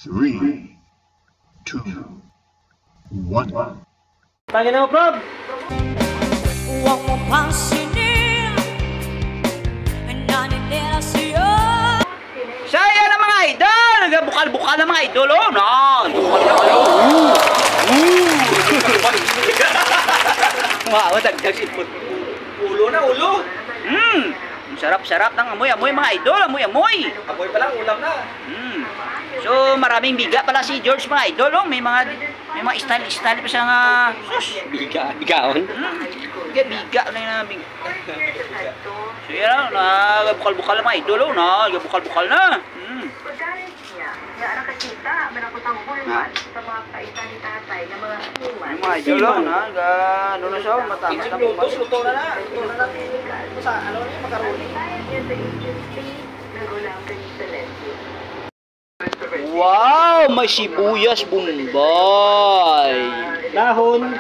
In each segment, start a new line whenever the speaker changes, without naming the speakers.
3, 2, 1.
Tangin na mo, Prob!
Huwag mo pansinin, naninira siya.
Saya na mga idol! Nagbukal-bukal na mga idol, oh! No! Wow, dagdag sipot.
Ulo na, ulo!
Sarap-sarap ng amoy-amoy mga idol, amoy-amoy!
Amoy pa lang, ulam na.
So, maraming biga pala si George mga idol, oh! May mga style-style pa siya nga... Sus!
Bigaon?
Biga na yung biga. So, yan lang, nagbukal-bukal na mga idol, oh! Nagbukal-bukal na! Yung mga idol, oh! Ano na siya, matamas na po.
Luto na na. Sa ano na yung makaroni?
Wow! May sibuyas bombay!
Dahon.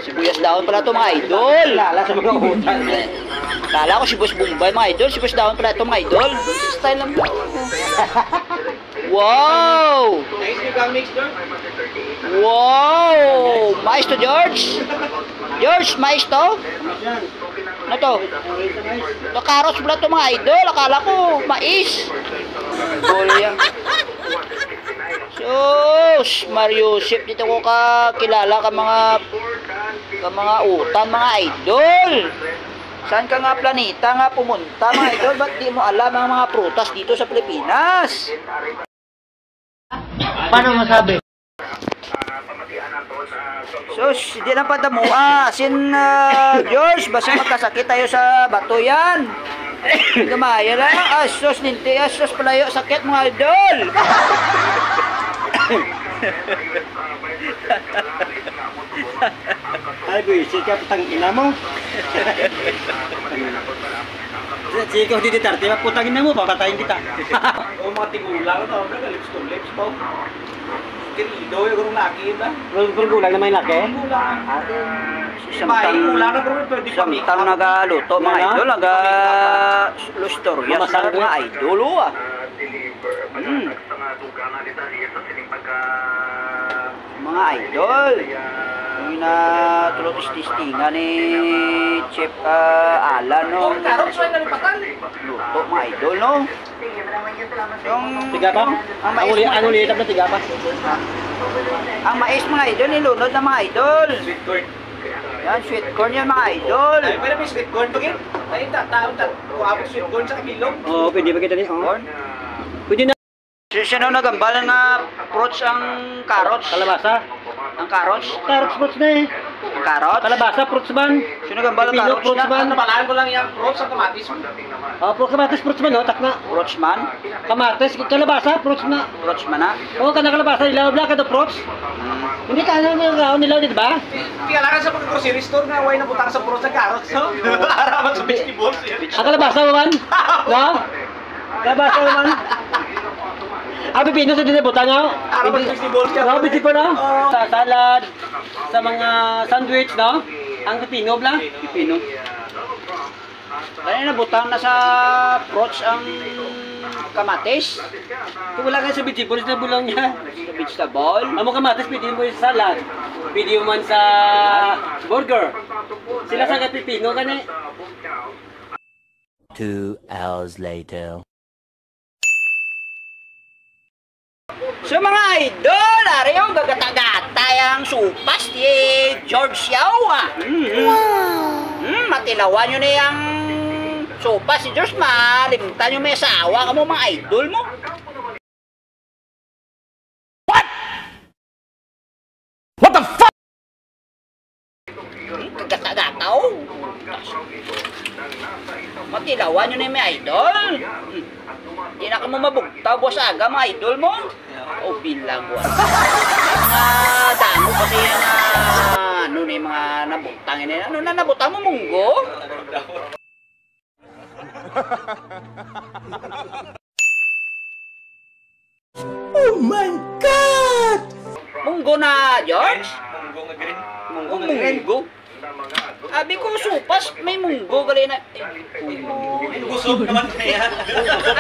Sibuyas dahon pala ito mga idol!
Lala sa mga utang.
Kala ko sibuyas bombay mga idol, sibuyas dahon pala ito mga idol. Style lang po. Wow!
Nice yung gang-mix, George.
Wow! Mais to George? George, mais to? Ano to? Ito carrots pala ito mga idol, akala ko mais. Yan. Sus, Mario Sip, dito ko kakilala ka mga utan mga idol. Saan ka nga planeta nga pumunta mga idol? Ba't di mo alam ang mga prutas dito sa Pilipinas?
Paano masabi?
Sus, hindi lang padamua. George, basta magkasakit tayo sa bato yan. Gamaya lang. Sus, ninti. Sus, palayo. Sakit mga idol.
Ay, buisit ka putang ina mo. Sige ko hindi ditarte, putang ina mo, papatayin kita. O mga tigulang ito, lips to lips po. Kinido yung gurong laki ba? Gurong gulang na may laki? Gulang.
Samtang nagaluto mga idol, naga-lustorya sa mga idol. Mga idol, yung natulot-ististingan ni Chef Alan, no? Luto mga idol, no? Yung...
Tiga pa? Ang ulit na tiga pa?
Ang mais mga idol, nilunod na mga idol.
Sweet corn.
Yan, sweet corn yan mga idol.
Ay, pwede may sweet corn pagin? Ay, taon kuhabot sweet corn sa kabilog? Oo, pwede pa kita niyo.
Corn?
Pwede na.
Sino nagambal nga fruits ang carrots?
Kalabasa?
Ang carrots?
Carrots fruits na eh.
Ang carrots?
Kalabasa fruits man.
Sino nagambal ang carrots?
Fruits man.
Napalaan ko lang yung fruits sa kamatis.
Kamatis fruits man, tak na.
Fruits man?
Kamatis, kalabasa fruits na.
Fruits man na?
Oo, kana kalabasa, ilaw bla ka do fruits. Hindi ka ano nilaw di ba?
Kailangan sa pag-grocery store nga way na butang sa fruits sa carrots, no? Harapan sa vegetables.
Ang kalabasa man? No? Kalabasa man? Pipino sa dinibutan nga.
Harapan sa vegetables.
No, vegetable no? Sa salad, sa mga sandwich, no? Ang pipino bla?
Pipino. Kaya nabutang na sa fruits ang kamatis.
Kung wala ka sa vegetable, na bulang niya.
Sa vegetable.
Amo kamatis, pwede mo sa salad. Pwede mo man sa burger. Sila sa pipino ka na.
2 hours later.
So mga idol, ari yung gagata-gata yung supas ni George Yao. Matilawan nyo na yung supas si George, malimtan nyo may asawa ka mo mga idol mo.
What the fuck?
Gagata-gata oh. Matilawan nyo na yung may idol. Hindi na ka mo mabugtaw, boss aga mga idol mo. O bilang buwan. Damo kasi yung ano na yung mga nabutangin na. Ano na nabutang mo, munggo?
Oh my God!
Munggo na, George?
Munggo nga green.
Munggo? Abi ko supas, may munggo gali na.
Gusog naman kaya.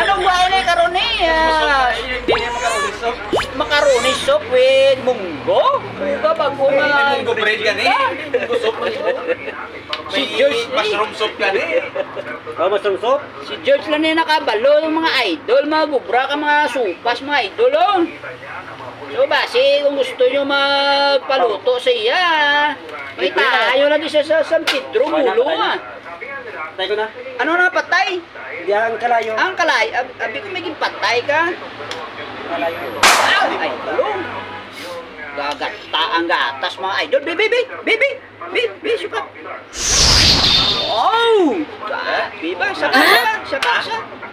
Anong bahay na karon niya?
Hindi niya makarulisog.
Makaroni soup with munggo. Munggo bago mga...
Munggo bread ka ni. Munggo soup.
Si George ni.
Mushroom soup ka ni.
Oh, mushroom soup.
Si George lang na nakabalo ng mga idol, mga gubra ka, mga supas, mga idol. Oh. So basi, kung gusto nyo magpaluto sa iya, may tayo lang siya sa San Pedro, mulo nga.
Patay ko na.
Ano na patay?
Hindi ang kalayo.
Ang kalay, abi ko may patay ka. Ay, talong. Gagata ang gatas mga idol. Baby, sukat. Oh! Biba, sa.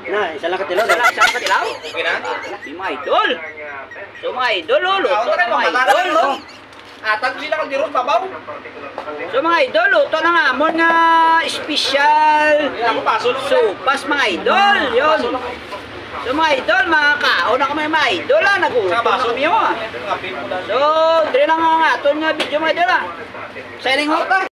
Na, isa lang katilaw.
Isa lang katilaw.
Okay na?
Si mga idol. So mga idol, luto ng mga idol.
Atag sila kang dirot, babaw.
So mga idol, luto ng amon nga special
Ako paso lang.
sopas mga idol. Yun. So mga idol, mga kao na kami mga idol ha. Nag-uutong na kami ha. So, dire lang ang aton nga video mga idol ha. Signing off ha.